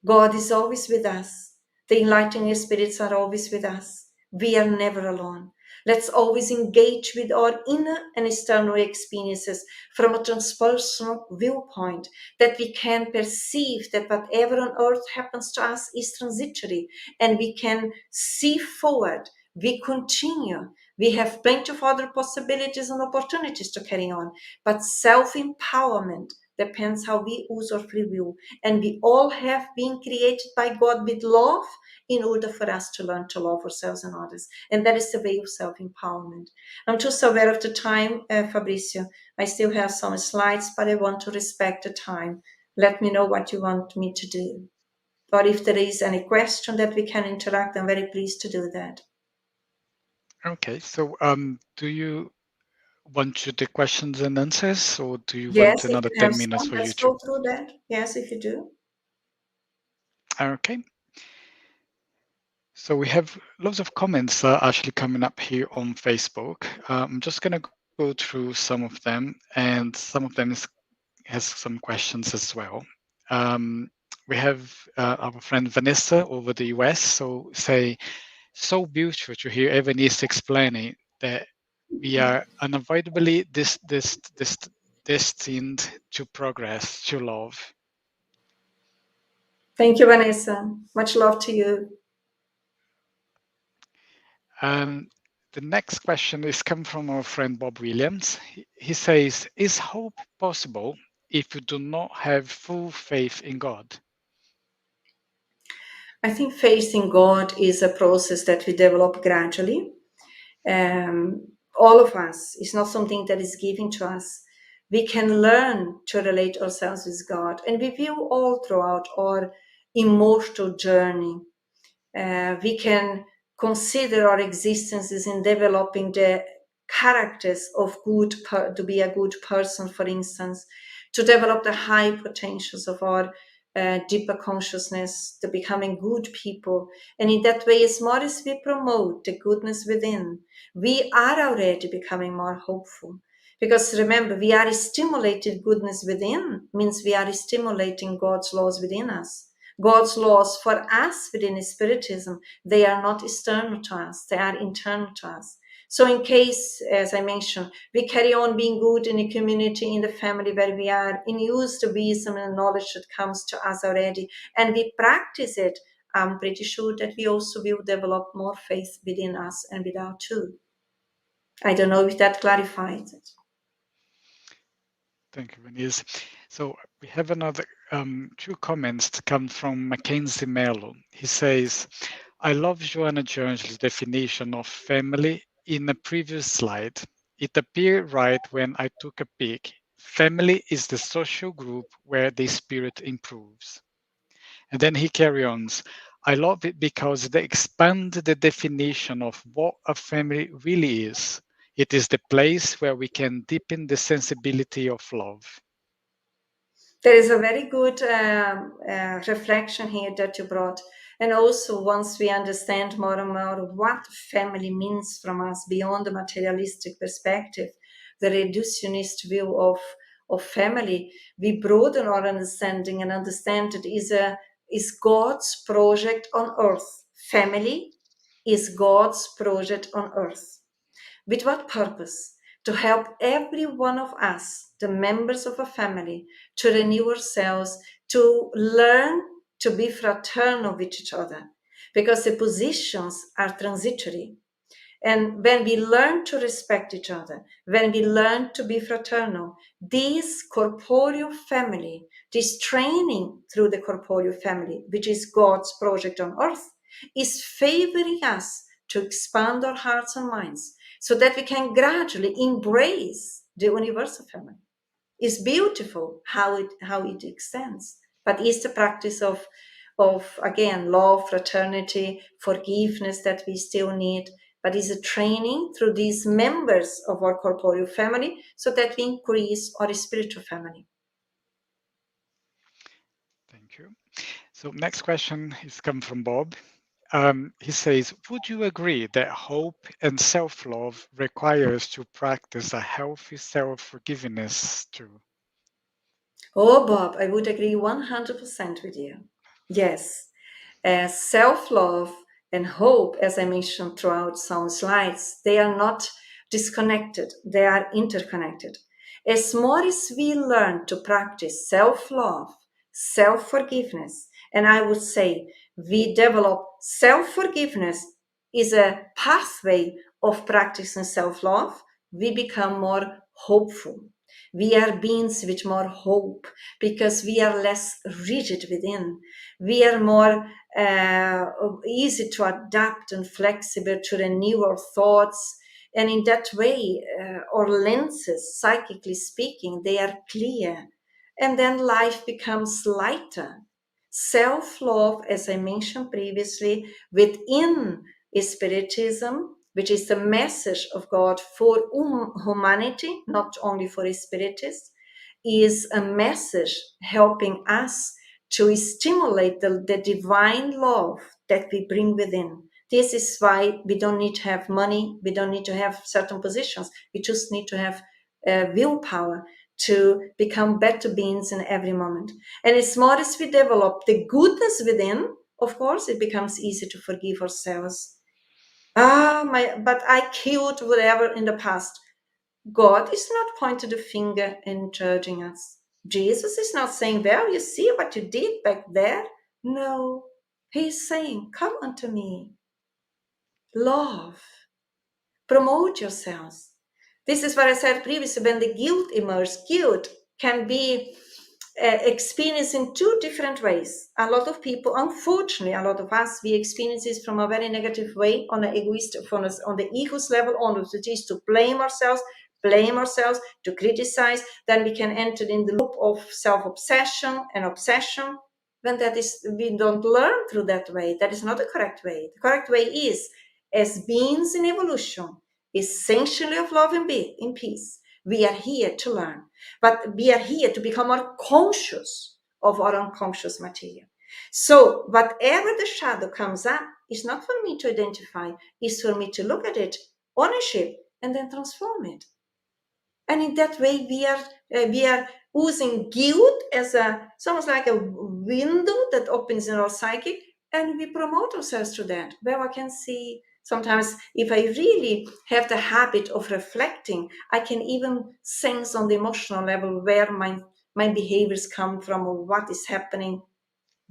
God is always with us. The enlightening spirits are always with us. We are never alone. Let's always engage with our inner and external experiences from a transpersonal viewpoint, that we can perceive that whatever on earth happens to us is transitory, and we can see forward, we continue. We have plenty of other possibilities and opportunities to carry on, but self-empowerment depends how we use our free will. And we all have been created by God with love in order for us to learn to love ourselves and others. And that is the way of self-empowerment. I'm just aware of the time, Fabrizio. I still have some slides, but I want to respect the time. Let me know what you want me to do. Or if there is any question that we can interact, I'm very pleased to do that. Okay, so do you want to take questions and answers, or do you want Yes, if another you 10 have minutes some, for let's YouTube? go through that. Yes, if you do. Okay. So we have lots of comments actually coming up here on Facebook. I'm just going to go through some of them, and some of them has some questions as well. We have our friend Vanessa over the US, so say, so beautiful to hear Evanise explaining that we are unavoidably destined to progress, to love. Thank you, Vanessa. Much love to you. The next question is come from our friend Bob Williams. He says, is hope possible if you do not have full faith in God? I think faith in God is a process that we develop gradually. All of us, it's not something that is given to us. We can learn to relate ourselves with God, and we will all throughout our immortal journey. We can consider our existences in developing the characters of to be a good person, for instance, to develop the high potentials of our deeper consciousness, to becoming good people. And in that way, as more as we promote the goodness within, we are already becoming more hopeful. Because remember, we are stimulated goodness within, means we are stimulating God's laws within us. God's laws for us within Spiritism, they are not external to us, they are internal to us. So in case, as I mentioned, we carry on being good in the community, in the family where we are, and use the wisdom and knowledge that comes to us already, and we practice it, I'm pretty sure that we also will develop more faith within us and without too. I don't know if that clarifies it. Thank you, Vanessa. So we have another two comments to come from Mackenzie Mello. He says, I love Joanna Jones' definition of family in a previous slide. It appeared right when I took a peek. Family is the social group where the spirit improves. And then he carries on. I love it because they expand the definition of what a family really is. It is the place where we can deepen the sensibility of love. There is a very good reflection here that you brought. And also, once we understand more and more what family means from us beyond the materialistic perspective, the reductionist view of family, we broaden our understanding and understand it is God's project on earth. Family is God's project on earth. With what purpose? To help every one of us, the members of a family, to renew ourselves, to learn to be fraternal with each other, because the positions are transitory. And when we learn to respect each other, when we learn to be fraternal, this corporeal family, this training through the corporeal family, which is God's project on earth, is favoring us to expand our hearts and minds so that we can gradually embrace the universal family. It's beautiful how it extends, but it's the practice of again love, fraternity, forgiveness that we still need, but it's a training through these members of our corporeal family so that we increase our spiritual family. Thank you. So next question is come from Bob. He says, would you agree that hope and self-love requires to practice a healthy self-forgiveness too? Oh, Bob, I would agree 100% with you. Yes, self-love and hope, as I mentioned throughout some slides, they are not disconnected, they are interconnected. As more as we learn to practice self-love, self-forgiveness, and I would say we develop self-forgiveness is a pathway of practicing self-love, we become more hopeful. We are beings with more hope because we are less rigid within. We are more easy to adapt and flexible to the newer thoughts. And in that way, our lenses, psychically speaking, they are clear. And then life becomes lighter. Self-love, as I mentioned previously, within Spiritism, which is the message of God for humanity, not only for Spiritists, is a message helping us to stimulate the divine love that we bring within. This is why we don't need to have money, we don't need to have certain positions, we just need to have willpower to become better beings in every moment. And as more as we develop the goodness within, of course, it becomes easy to forgive ourselves. But I killed whatever in the past. God is not pointing the finger and judging us. Jesus is not saying, well, you see what you did back there. No, he's saying, come unto me. Love. Promote yourselves. This is what I said previously, when the guilt emerges. Guilt can be experienced in two different ways. A lot of people, unfortunately, a lot of us, we experience this from a very negative way, on the egoist, on the ego's level, on which is to blame ourselves, to criticize. Then we can enter in the loop of self-obsession and obsession. When that is, we don't learn through that way. That is not the correct way. The correct way is, as beings in evolution, essentially of love and in peace, we are here to learn, but we are here to become more conscious of our unconscious material. So whatever the shadow comes up is not for me to identify, is for me to look at it, ownership, and then transform it. And in that way, we are using guilt as it's almost like a window that opens in our psychic, and we promote ourselves through that. Well, I can see sometimes if I really have the habit of reflecting, I can even sense on the emotional level where my behaviors come from or what is happening,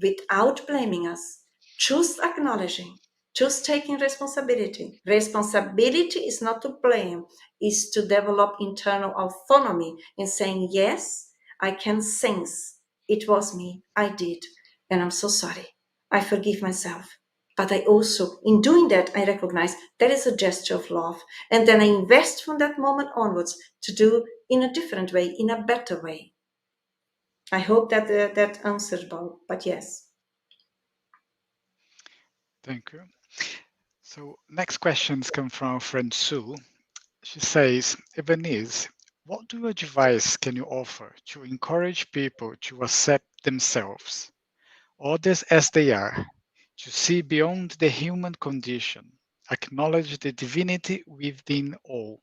without blaming us, just acknowledging, just taking responsibility. Responsibility is not to blame, is to develop internal autonomy in saying, yes, I can sense it was me, I did, and I'm so sorry. I forgive myself. But I also, in doing that, I recognize that is a gesture of love. And then I invest from that moment onwards to do in a different way, in a better way. I hope that that answers both, but yes. Thank you. So next questions come from our friend Sue. She says, Evanise, what advice can you offer to encourage people to accept themselves, others as they are, to see beyond the human condition, acknowledge the divinity within all?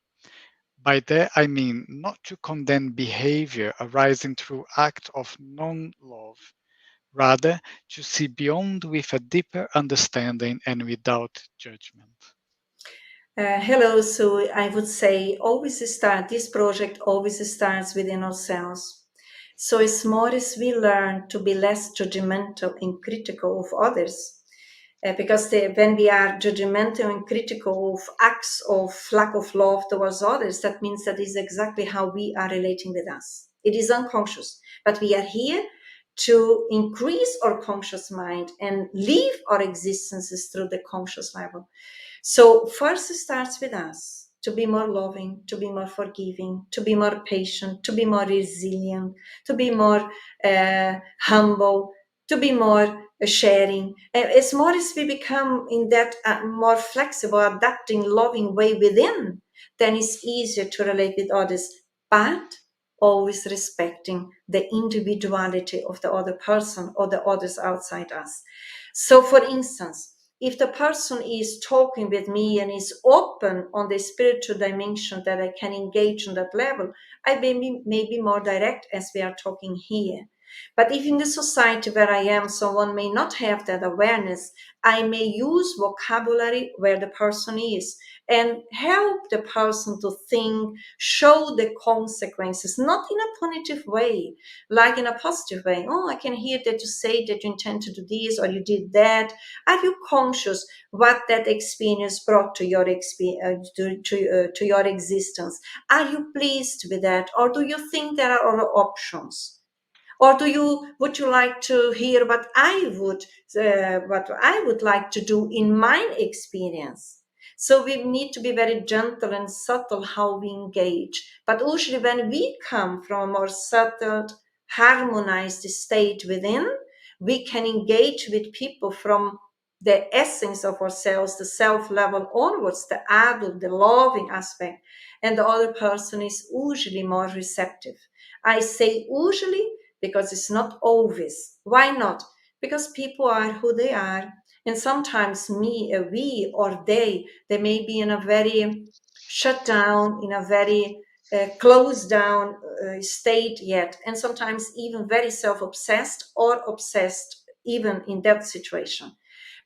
By that I mean not to condemn behavior arising through act of non-love, rather to see beyond with a deeper understanding and without judgment. Hello, so I would say this project always starts within ourselves. So as more as we learn to be less judgmental and critical of others, because when we are judgmental and critical of acts of lack of love towards others, that means that is exactly how we are relating with us. It is unconscious, but we are here to increase our conscious mind and live our existences through the conscious level. So first it starts with us to be more loving, to be more forgiving, to be more patient, to be more resilient, to be more humble, to be more sharing. As more as we become in that more flexible, adapting, loving way within, then it's easier to relate with others, but always respecting the individuality of the other person or the others outside us. So for instance, if the person is talking with me and is open on the spiritual dimension that I can engage on that level, I may be more direct as we are talking here. But if in the society where I am, someone may not have that awareness, I may use vocabulary where the person is and help the person to think, show the consequences, not in a punitive way, like in a positive way. Oh, I can hear that you say that you intend to do this or you did that. Are you conscious what that experience brought to your to your existence? Are you pleased with that, or do you think there are other options? Or would you like to hear what I would like to do in my experience? So we need to be very gentle and subtle how we engage. But usually when we come from a more subtle, harmonized state within, we can engage with people from the essence of ourselves, the self level onwards, the adult, the loving aspect, and the other person is usually more receptive. I say usually because it's not always. Why not? Because people are who they are, and sometimes we or they may be in a very shut down, in a very closed down state yet, and sometimes even very self-obsessed or obsessed even in that situation.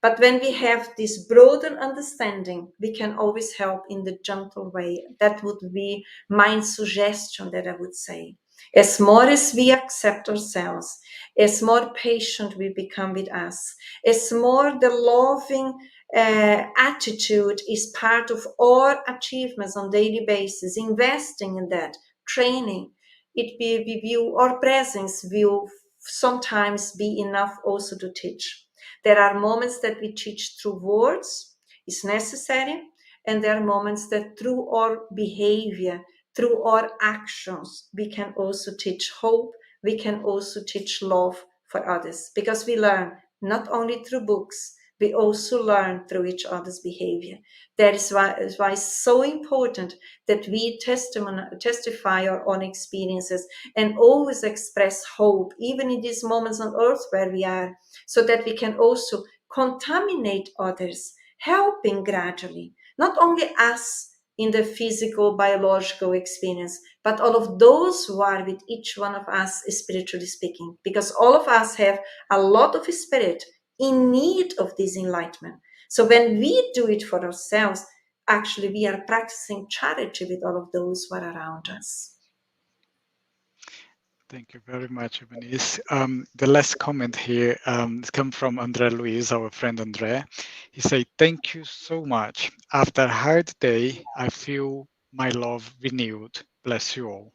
But when we have this broader understanding, we can always help in the gentle way. That would be my suggestion that I would say. As more as we accept ourselves, as more patient we become with us, as more the loving attitude is part of our achievements on daily basis, investing in that, training, we view our presence will sometimes be enough also to teach. There are moments that we teach through words, is necessary, and there are moments that through our behavior, through our actions, we can also teach hope, we can also teach love for others, because we learn not only through books, we also learn through each other's behavior. That is why it's so important that we testify our own experiences and always express hope, even in these moments on earth where we are, so that we can also contaminate others, helping gradually, not only us in the physical, biological experience, but all of those who are with each one of us, spiritually speaking, because all of us have a lot of spirit in need of this enlightenment. So when we do it for ourselves, actually we are practicing charity with all of those who are around us. Thank you very much, Evanise. The last comment here comes from Andre Luis, our friend Andre. He said, "Thank you so much. After a hard day, I feel my love renewed. Bless you all."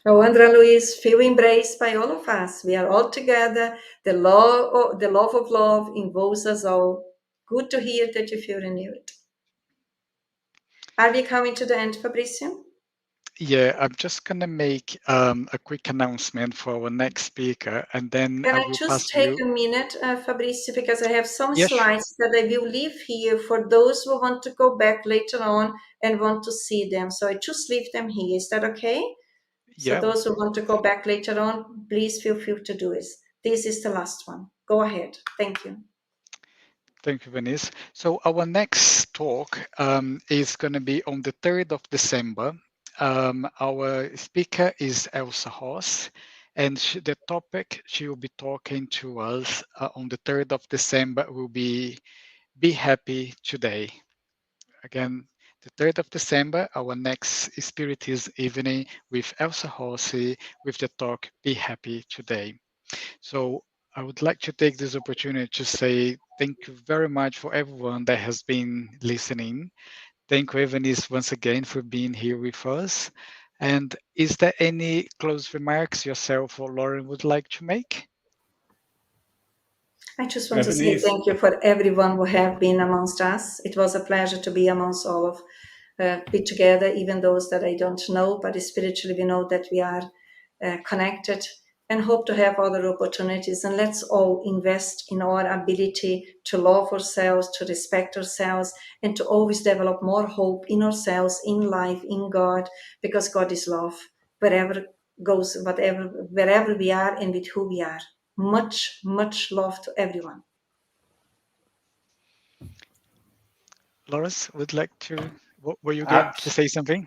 Oh, Andrea Luis, feel embraced by all of us. We are all together. The love of love involves us all. Good to hear that you feel renewed. Are we coming to the end, Fabrizio? Yeah, I'm just going to make a quick announcement for our next speaker, and then Can I I will just pass take you. a minute, Fabrizio, because I have some Yeah, sure. slides that I will leave here for those who want to go back later on and want to see them. So I just leave them here. Is that okay? So Yeah, those of who course. want to go back later on, please feel free to do it. This is the last one. Go ahead. Thank you. Thank you, Venice. So our next talk is going to be on the 3rd of December. Our speaker is Elsa Hoss, and the topic she will be talking to us on the 3rd of December will Be Happy Today. Again, the 3rd of December, our next Spiritist evening with Elsa Hossi with the talk Be Happy Today. So I would like to take this opportunity to say thank you very much for everyone that has been listening. Thank you, Evanise, once again for being here with us. And is there any close remarks yourself or Lauren would like to make? I just want to say Evanise, thank you for everyone who have been amongst us. It was a pleasure to be amongst all of be together, even those that I don't know, but spiritually we know that we are connected and hope to have other opportunities. And let's all invest in our ability to love ourselves, to respect ourselves, and to always develop more hope in ourselves, in life, in God, because God is love. Wherever goes, wherever we are and with who we are. Much, much love to everyone. Lawrence would like to, were you going to abs- say something?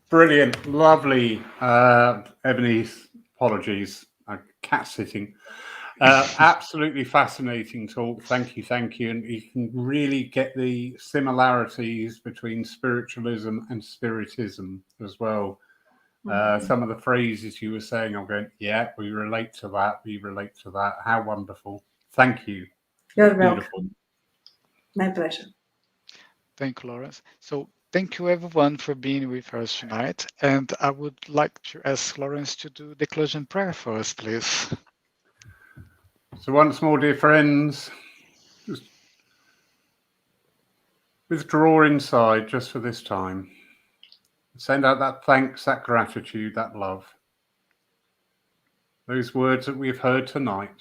brilliant, lovely. Evanise, apologies. cat sitting. Absolutely fascinating talk. Thank you. And you can really get the similarities between spiritualism and spiritism as well. Some of the phrases you were saying, I'm going, yeah, we relate to that. We relate to that. How wonderful. Thank you. You're Beautiful. welcome. My pleasure. Thank you, Lawrence. So thank you everyone for being with us tonight. And I would like to ask Lawrence to do the closing prayer for us, please. So once more, dear friends, just withdraw inside just for this time. Send out that thanks, that gratitude, that love. Those words that we've heard tonight.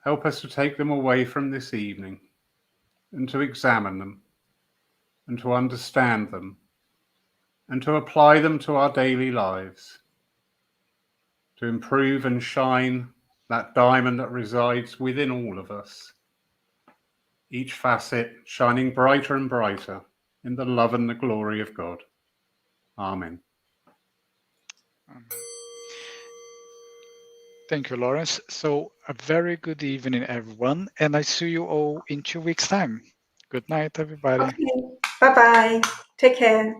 Help us to take them away from this evening and to examine them and to understand them and to apply them to our daily lives, to improve and shine that diamond that resides within all of us, each facet shining brighter and brighter in the love and the glory of God. Amen. Thank you, Lawrence. So a very good evening, everyone. And I see you all in 2 weeks' time. Good night, everybody. Okay. Bye-bye. Take care.